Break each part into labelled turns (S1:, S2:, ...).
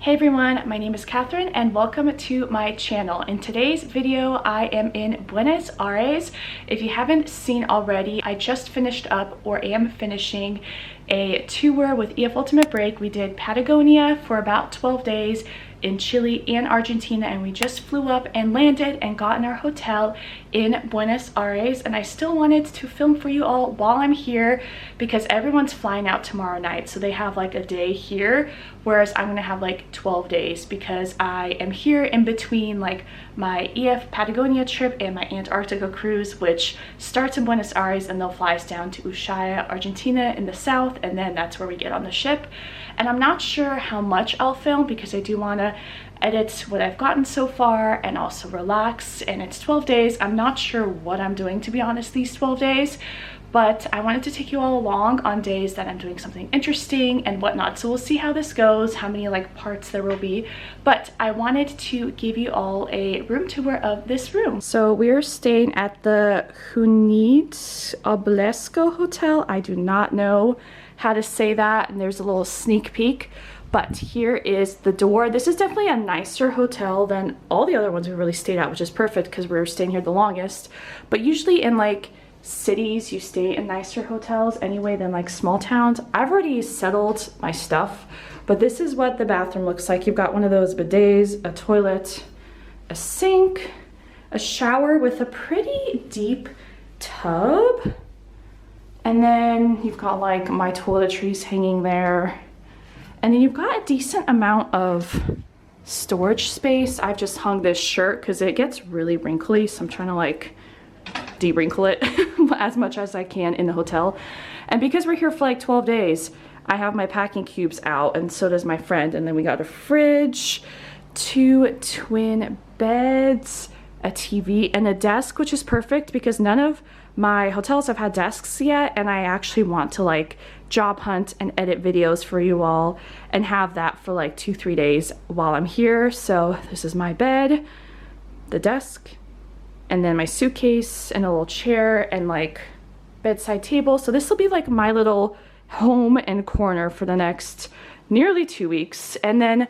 S1: Hey everyone, my name is Catherine and welcome to my channel. In today's video, I am in Buenos Aires. If you haven't seen already, I just finished up or am finishing a tour with EF Ultimate Break. We did Patagonia for about 12 days in Chile and Argentina, and we just flew up and landed and got in our hotel in Buenos Aires. And I still wanted to film for you all while I'm here because everyone's flying out tomorrow night, so they have like a day here, whereas I'm gonna have like 12 days because I am here in between like my EF Patagonia trip and my Antarctica cruise, which starts in Buenos Aires and they'll fly us down to Ushuaia, Argentina in the south, and then that's where we get on the ship. And I'm not sure how much I'll film because I do want to edit what I've gotten so far and also relax, and it's 12 days. I'm not sure what I'm doing, to be honest, these 12 days, but I wanted to take you all along on days that I'm doing something interesting and whatnot. So we'll see how this goes, how many like parts there will be, but I wanted to give you all a room tour of this room. So we're staying at the Junit Oblesco Hotel. I do not know how to say that, and there's a little sneak peek, but here is the door. This is definitely a nicer hotel than all the other ones we really stayed at, which is perfect because we were staying here the longest. But usually in like cities you stay in nicer hotels anyway than like small towns. I've already settled my stuff, but this is what the bathroom looks like. You've got one of those bidets, a toilet, a sink, a shower with a pretty deep tub, and then you've got like my toiletries hanging there. And then you've got a decent amount of storage space. I've just hung this shirt because it gets really wrinkly, so I'm trying to like de-wrinkle it as much as I can in the hotel. And because we're here for like 12 days, I have my packing cubes out, and so does my friend. And then we got a fridge, 2 twin beds, a TV, and a desk, which is perfect because none of my hotels have had desks yet, and I actually want to like job hunt and edit videos for you all and have that for like 2-3 days while I'm here. So this is my bed, the desk, and then my suitcase and a little chair and like bedside table. So this will be like my little home and corner for the next nearly 2 weeks. And then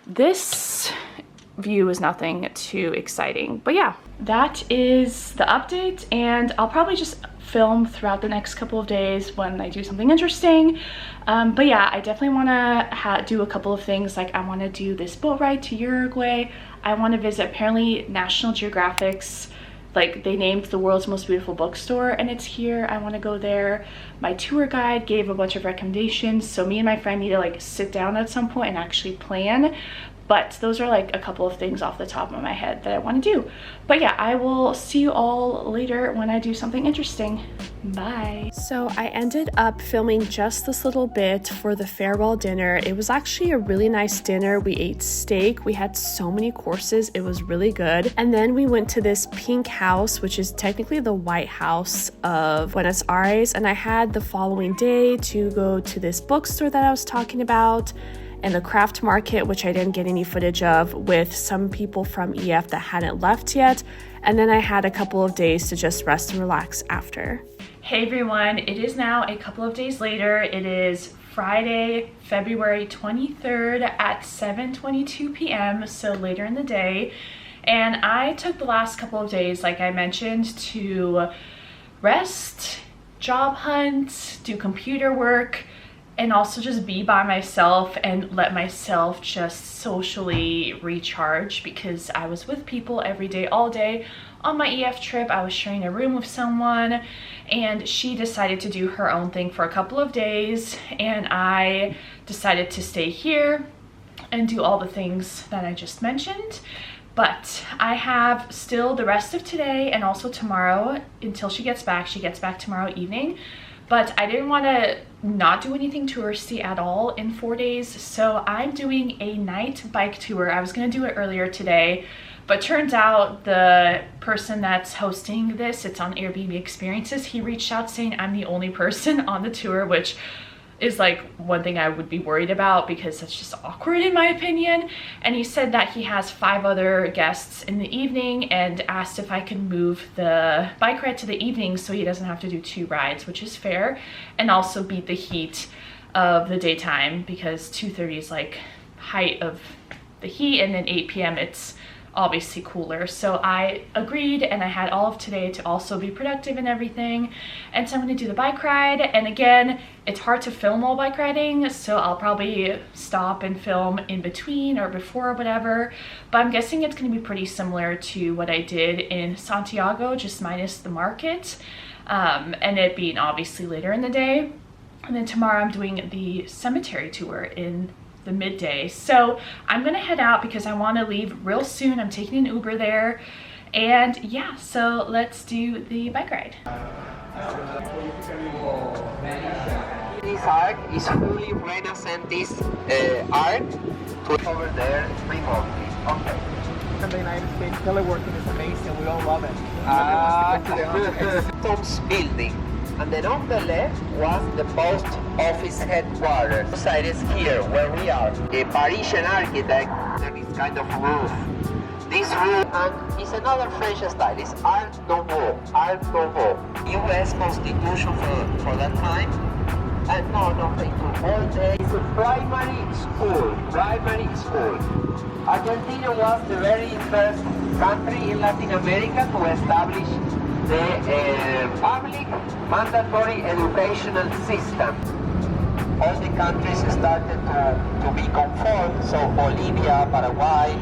S1: this view is nothing too exciting, but yeah, that is the update, and I'll probably just film throughout the next couple of days when I do something interesting. But yeah, I definitely want to do a couple of things. Like I want to do this boat ride to Uruguay. I want to visit apparently National Geographic's, like they named the world's most beautiful bookstore, and it's here. I want to go there. My tour guide gave a bunch of recommendations, so me and my friend need to like sit down at some point and actually plan. But those are like a couple of things off the top of my head that I want to do. But yeah, I will see you all later when I do something interesting. Bye. So I ended up filming just this little bit for the farewell dinner. It was actually a really nice dinner. We ate steak. We had so many courses. It was really good. And then we went to this pink house, which is technically the White House of Buenos Aires. And I had the following day to go to this bookstore that I was talking about, and the craft market, which I didn't get any footage of, with some people from EF that hadn't left yet. And then I had a couple of days to just rest and relax after. Hey everyone, it is now a couple of days later. It is Friday, February 23rd at 7:22 p.m., so later in the day. And I took the last couple of days, like I mentioned, to rest, job hunt, do computer work, and also just be by myself and let myself just socially recharge, because I was with people every day, all day. On my EF trip, I was sharing a room with someone, and she decided to do her own thing for a couple of days, and I decided to stay here and do all the things that I just mentioned. But I have still the rest of today and also tomorrow until she gets back. She gets back tomorrow evening. But I didn't want to not do anything touristy at all in 4 days, so I'm doing a night bike tour. I was going to do it earlier today, but turns out the person that's hosting this, it's on Airbnb Experiences, he reached out saying I'm the only person on the tour, which is like one thing I would be worried about because that's just awkward in my opinion. And he said that he has 5 other guests in the evening and asked if I could move the bike ride to the evening so he doesn't have to do 2 rides, which is fair, and also beat the heat of the daytime because 2:30 is like height of the heat, and then 8 p.m. it's obviously cooler. So I agreed, and I had all of today to also be productive and everything. And so I'm going to do the bike ride, and again, it's hard to film while bike riding, so I'll probably stop and film in between or before or whatever, but I'm guessing it's going to be pretty similar to what I did in Santiago, just minus the market, and it being obviously later in the day. And then tomorrow I'm doing the cemetery tour in the midday. So I'm gonna head out because I want to leave real soon. I'm taking an Uber there, and yeah, so let's do the bike ride.
S2: This art is fully Renaissance art. Over there remotely. Okay.
S3: In the United States, teleworking is amazing. We all love it.
S2: Tom's building. And then on the left was the post office headquarters. The side is here, where we are. A Parisian architect, there is kind of roof. This roof, and it's another French style. It's Art Nouveau. Art Nouveau. U.S. Constitution for that time. And no, thank you. All day. It's a primary school. Primary school. Argentina was the very first country in Latin America to establish the public mandatory educational system. All the countries started to be conformed, so Bolivia, Paraguay,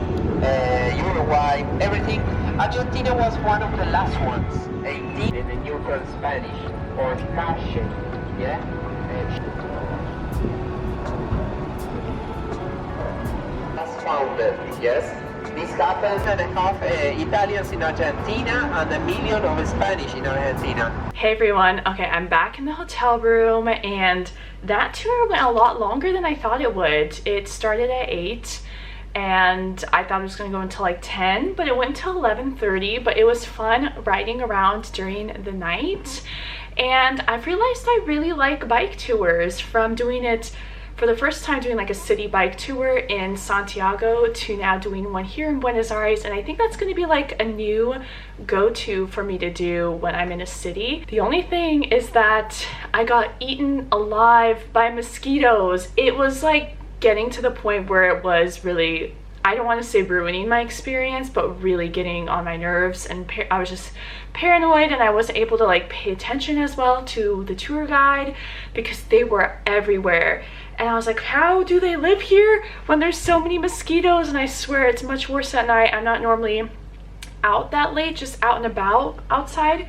S2: Uruguay, everything. Argentina was one of the last ones. 18 in the neutral Spanish, or calle, yeah? That's founded, yes? This happened, and half Italians in Argentina and 1 million of Spanish in Argentina.
S1: Hey everyone, okay, I'm back in the hotel room, and that tour went a lot longer than I thought it would. It started at 8, and I thought it was going to go until like 10, but it went until 11:30, but it was fun riding around during the night. And I've realized I really like bike tours, from doing it for the first time, doing like a city bike tour in Santiago, to now doing one here in Buenos Aires. And I think that's going to be like a new go-to for me to do when I'm in a city. The only thing is that I got eaten alive by mosquitoes. It was like getting to the point where it was really, I don't want to say ruining my experience, but really getting on my nerves, and I was just paranoid, and I wasn't able to like pay attention as well to the tour guide because they were everywhere. And I was like, how do they live here when there's so many mosquitoes? And I swear it's much worse at night. I'm not normally out that late, just out and about outside.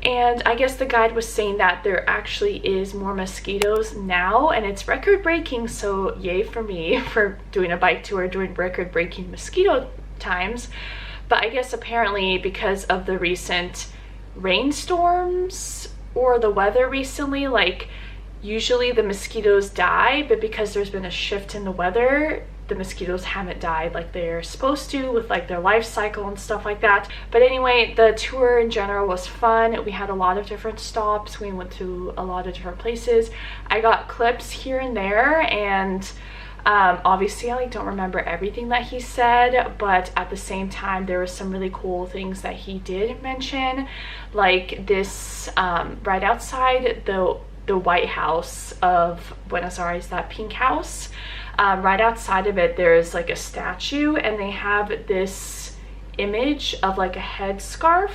S1: And I guess the guide was saying that there actually is more mosquitoes now, and it's record-breaking, so yay for me for doing a bike tour during record-breaking mosquito times. But I guess apparently because of the recent rainstorms or the weather recently, like usually the mosquitoes die, but because there's been a shift in the weather, the mosquitoes haven't died like they're supposed to with like their life cycle and stuff like that. But anyway, the tour in general was fun. We had a lot of different stops. We went to a lot of different places. I got clips here and there, and obviously I don't remember everything that he said, but at the same time there were some really cool things that he did mention, like this right outside the White House of Buenos Aires, that pink house, right outside of it there's like a statue, and they have this image of like a headscarf.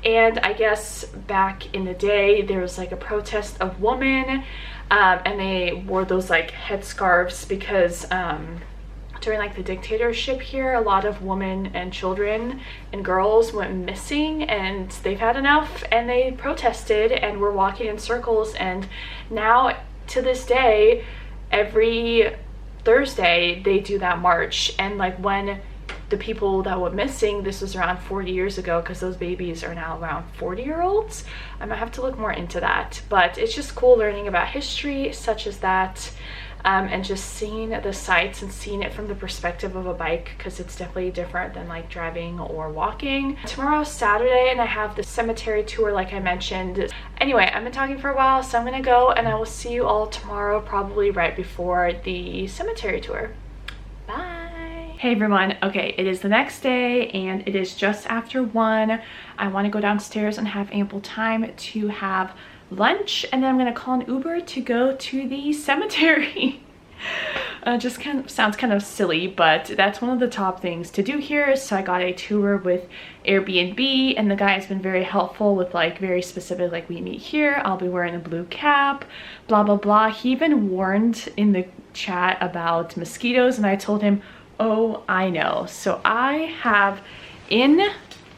S1: And I guess back in the day there was like a protest of women, and they wore those like headscarves because during like the dictatorship here, a lot of women and children and girls went missing, and they've had enough, and they protested and were walking in circles. And now to this day, every Thursday they do that march. And like when the people that went missing, this was around 40 years ago, because those babies are now around 40-year-olds. I might have to look more into that, but it's just cool learning about history such as that. And just seeing the sights and seeing it from the perspective of a bike, because it's definitely different than like driving or walking. Tomorrow's Saturday, and I have the cemetery tour like I mentioned. Anyway, I've been talking for a while, so I'm gonna go, and I will see you all tomorrow, probably right before the cemetery tour. Bye. Hey everyone, okay, it is the next day and it is just after 1. I want to go downstairs and have ample time to have lunch, and then I'm gonna call an Uber to go to the cemetery. Just kind of sounds kind of silly, but that's one of the top things to do here. So I got a tour with Airbnb, and the guy has been very helpful with like very specific, like we meet here, I'll be wearing a blue cap, blah blah blah. He even warned in the chat about mosquitoes, and I told him, oh, I know. So I have in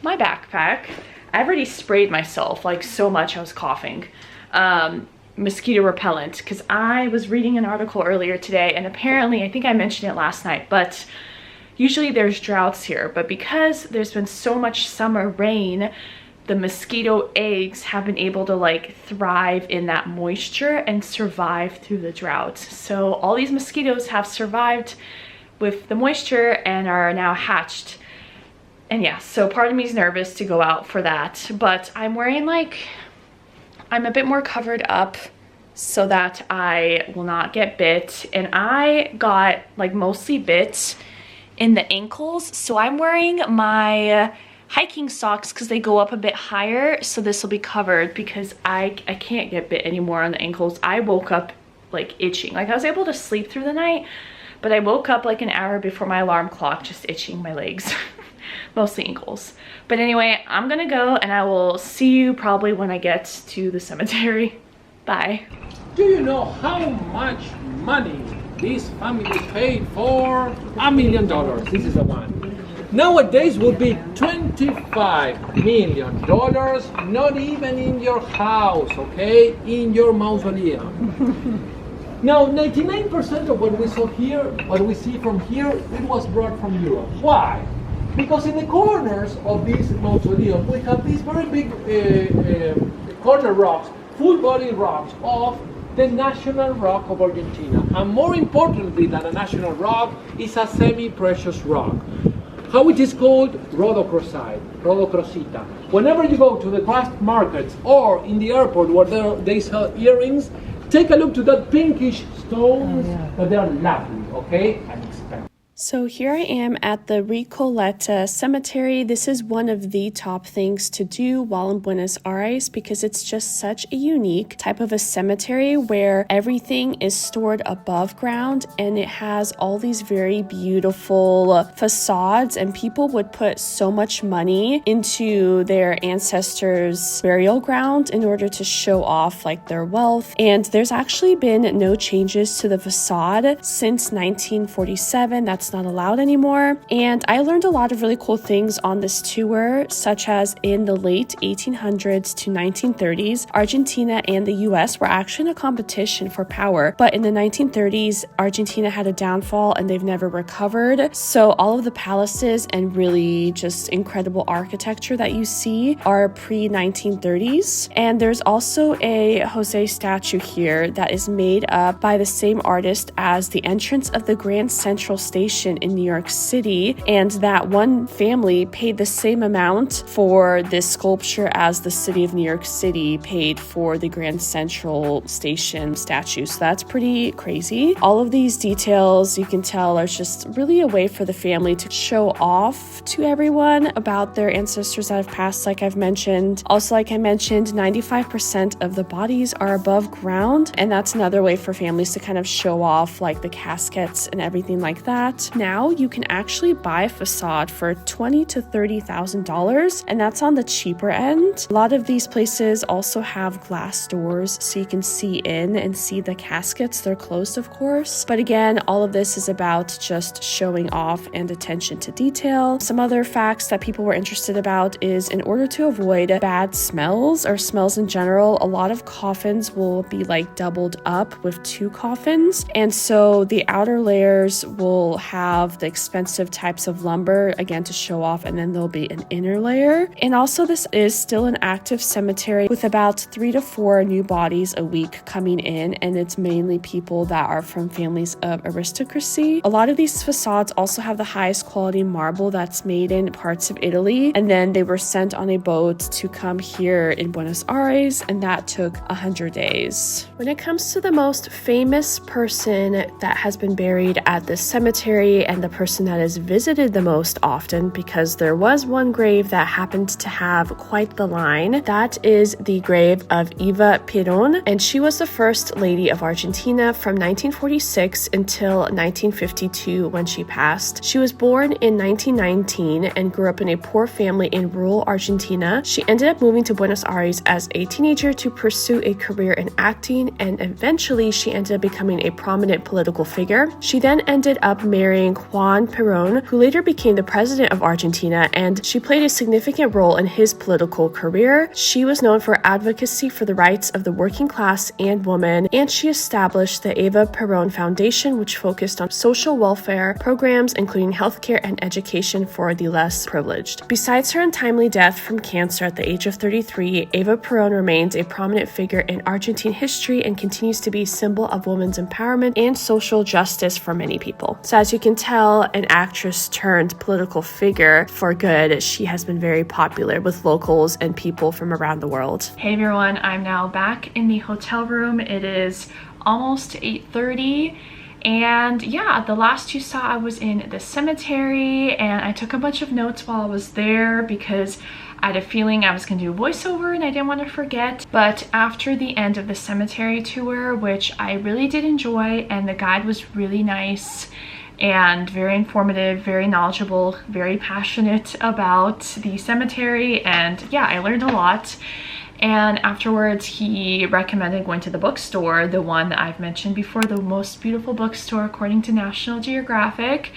S1: my backpack, I've already sprayed myself like so much I was coughing, mosquito repellent, because I was reading an article earlier today, and apparently, I think I mentioned it last night, but usually there's droughts here, but because there's been so much summer rain, the mosquito eggs have been able to like thrive in that moisture and survive through the drought. So all these mosquitoes have survived with the moisture and are now hatched. And yeah, so part of me is nervous to go out for that, but I'm wearing like, I'm a bit more covered up so that I will not get bit. And I got like mostly bit in the ankles. So I'm wearing my hiking socks because they go up a bit higher. So this will be covered because I can't get bit anymore on the ankles. I woke up like itching. Like I was able to sleep through the night, but I woke up like an hour before my alarm clock just itching my legs. Mostly ankles. But anyway, I'm gonna go and I will see you probably when I get to the cemetery. Bye.
S4: Do you know how much money this family paid for? $1 million. This is the one. Nowadays would be $25 million. Not even in your house, okay? In your mausoleum. Now, 99% of what we saw here, what we see from here, it was brought from Europe. Why? Because in the corners of this mausoleum, we have these very big corner rocks, full body rocks of the national rock of Argentina. And more importantly than a national rock is a semi-precious rock. How it is called? Rhodochrosite, rhodochrosita. Whenever you go to the craft markets or in the airport where they sell earrings, take a look to that pinkish stones, but they are lovely, okay, and expensive.
S1: So here I am at the Recoleta Cemetery. This is one of the top things to do while in Buenos Aires because it's just such a unique type of a cemetery where everything is stored above ground and it has all these very beautiful facades, and people would put so much money into their ancestors' burial ground in order to show off like their wealth. And there's actually been no changes to the facade since 1947. That's not allowed anymore. And I learned a lot of really cool things on this tour, such as in the late 1800s to 1930s, Argentina and the US were actually in a competition for power. But in the 1930s, Argentina had a downfall and they've never recovered. So all of the palaces and really just incredible architecture that you see are pre-1930s. And there's also a Jose statue here that is made up by the same artist as the entrance of the Grand Central Station in New York City, and that one family paid the same amount for this sculpture as the city of New York City paid for the Grand Central Station statue. So that's pretty crazy. All of these details you can tell are just really a way for the family to show off to everyone about their ancestors that have passed, like I've mentioned. Also, like I mentioned, 95% of the bodies are above ground, and that's another way for families to kind of show off like the caskets and everything like that. Now you can actually buy a facade for $20,000 to $30,000, and that's on the cheaper end. A lot of these places also have glass doors so you can see in and see the caskets. They're closed, of course, but again, all of this is about just showing off and attention to detail. Some other facts that people were interested about is in order to avoid bad smells or smells in general, a lot of coffins will be like doubled up with 2 coffins, and so the outer layers will have the expensive types of lumber again to show off, and then there'll be an inner layer. And also, this is still an active cemetery with about 3 to 4 new bodies a week coming in, and it's mainly people that are from families of aristocracy. A lot of these facades also have the highest quality marble that's made in parts of Italy, and then they were sent on a boat to come here in Buenos Aires, and that took 100 days. When it comes to the most famous person that has been buried at this cemetery,
S5: cemetery and the person that is visited the most often, because there was one grave that happened to have quite the line. That is the grave of Eva Perón, and she was the first lady of Argentina from 1946 until 1952 when she passed. She was born in 1919 and grew up in a poor family in rural Argentina. She ended up moving to Buenos Aires as a teenager to pursue a career in acting, and eventually she ended up becoming a prominent political figure. She then ended up marrying Juan Perón, who later became the president of Argentina, and she played a significant role in his political career. She was known for advocacy for the rights of the working class and women, and she established the Eva Perón Foundation, which focused on social welfare programs, including healthcare and education for the less privileged. Besides her untimely death from cancer at the age of 33, Eva Perón remains a prominent figure in Argentine history and continues to be a symbol of women's empowerment and social justice for many people. So as you can tell, an actress turned political figure for good. She has been very popular with locals and people from around the world.
S1: Hey everyone, I'm now back in the hotel room. It is almost 8:30. And yeah, the last you saw, I was in the cemetery and I took a bunch of notes while I was there because I had a feeling I was going to do a voiceover and I didn't want to forget. But after the end of the cemetery tour, which I really did enjoy, and the guide was really nice and very informative, very knowledgeable, very passionate about the cemetery, and yeah, I learned a lot. And afterwards, he recommended going to the bookstore, the one that I've mentioned before, the most beautiful bookstore according to National Geographic.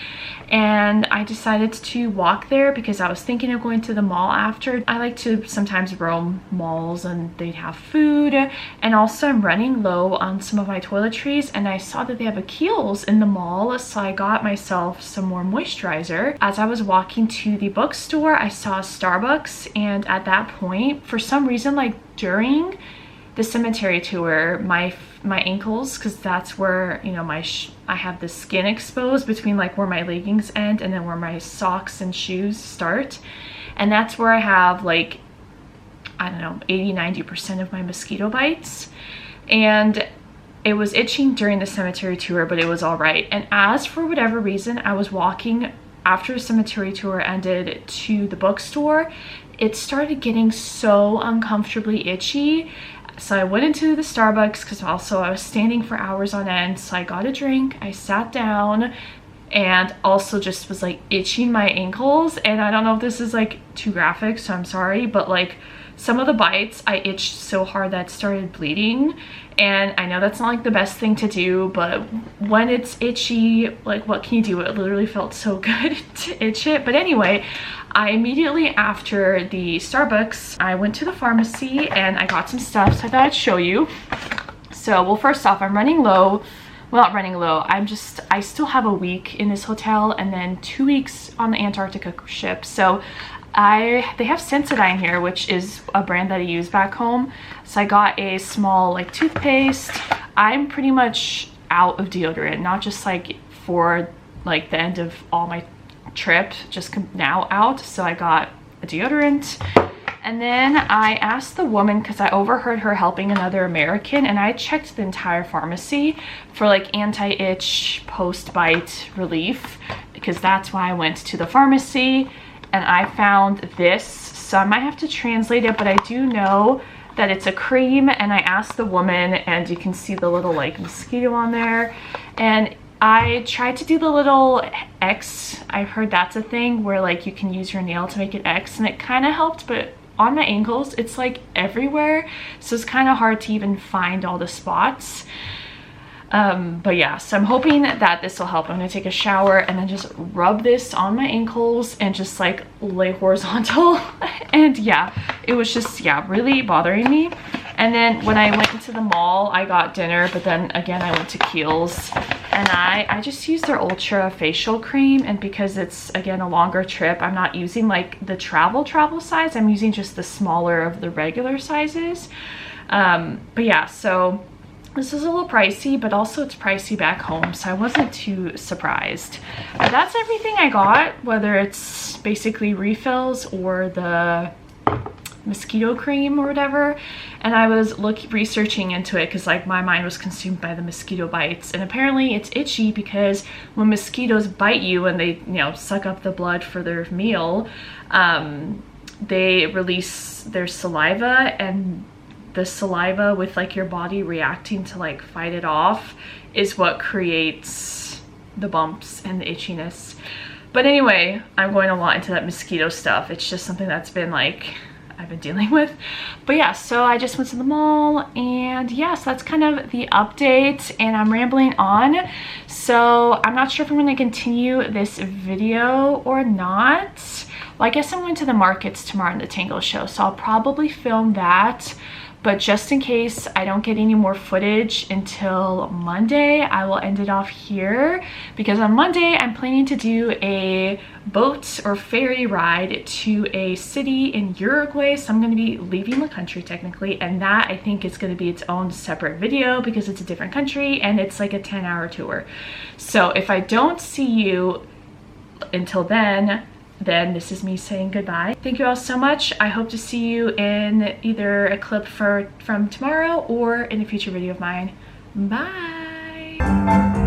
S1: And I decided to walk there because I was thinking of going to the mall after. I like to sometimes roam malls and they'd have food. And also I'm running low on some of my toiletries, and I saw that they have a Kiehl's in the mall, so I got myself some more moisturizer. As I was walking to the bookstore, I saw Starbucks, and at that point, for some reason, like during the cemetery tour, my ankles, because that's where, you know, I have the skin exposed between like where my leggings end and then where my socks and shoes start, and that's where I have like, I don't know, 80-90% of my mosquito bites. And it was itching during the cemetery tour, but it was all right. And as for whatever reason, I was walking after the cemetery tour ended to the bookstore, it started getting so uncomfortably itchy. So I went into the Starbucks because also I was standing for hours on end. So I got a drink, I sat down, and also just was like itching my ankles. And I don't know if this is like too graphic, so I'm sorry, but like some of the bites, I itched so hard that it started bleeding. And I know that's not like the best thing to do, but when it's itchy, like what can you do? It literally felt so good to itch it. But anyway, I immediately after the Starbucks, I went to the pharmacy and I got some stuff, so I thought I'd show you. So, well, first off, I'm running low. Well, not running low, I still have a week in this hotel and then 2 weeks on the Antarctica ship. So they have Sensodyne here, which is a brand that I use back home. So I got a small like toothpaste. I'm pretty much out of deodorant, not just like for like the end of all my trip, just now out. So I got a deodorant. And then I asked the woman, because I overheard her helping another American, and I checked the entire pharmacy for like anti-itch, post-bite relief, because that's why I went to the pharmacy. And I found this, so I might have to translate it, but I do know that it's a cream. And I asked the woman, and you can see the little like mosquito on there, and I tried to do the little X. I've heard that's a thing where like you can use your nail to make it X, and it kind of helped, but on my ankles it's like everywhere, so it's kind of hard to even find all the spots. But yeah, so I'm hoping that this will help. I'm gonna take a shower and then just rub this on my ankles and just like lay horizontal. And yeah, it was just, yeah, really bothering me. And then when I went into the mall, I got dinner, but then again I went to Kiehl's, and I just used their Ultra facial cream. And because it's again a longer trip, I'm not using like the travel size, I'm using just the smaller of the regular sizes. But yeah, so this is a little pricey, but also it's pricey back home, so I wasn't too surprised. But that's everything I got, whether it's basically refills or the mosquito cream or whatever, and I was researching into it because like my mind was consumed by the mosquito bites, and apparently it's itchy because when mosquitoes bite you and they, you know, suck up the blood for their meal, they release their saliva, and the saliva with like your body reacting to like fight it off is what creates the bumps and the itchiness. But anyway, I'm going a lot into that mosquito stuff. It's just something that's been like I've been dealing with. But yeah, so I just went to the mall, and yes, that's kind of the update, and I'm rambling on. So I'm not sure if I'm going to continue this video or not. Well, I guess I'm going to the markets tomorrow in the Tango show, so I'll probably film that. But just in case I don't get any more footage until Monday, I will end it off here, because on Monday I'm planning to do a boat or ferry ride to a city in Uruguay. So I'm going to be leaving the country technically, and that I think is going to be its own separate video because it's a different country and it's like a 10-hour tour. So if I don't see you until then this is me saying goodbye. Thank you all so much. I hope to see you in either a clip from tomorrow or in a future video of mine. Bye.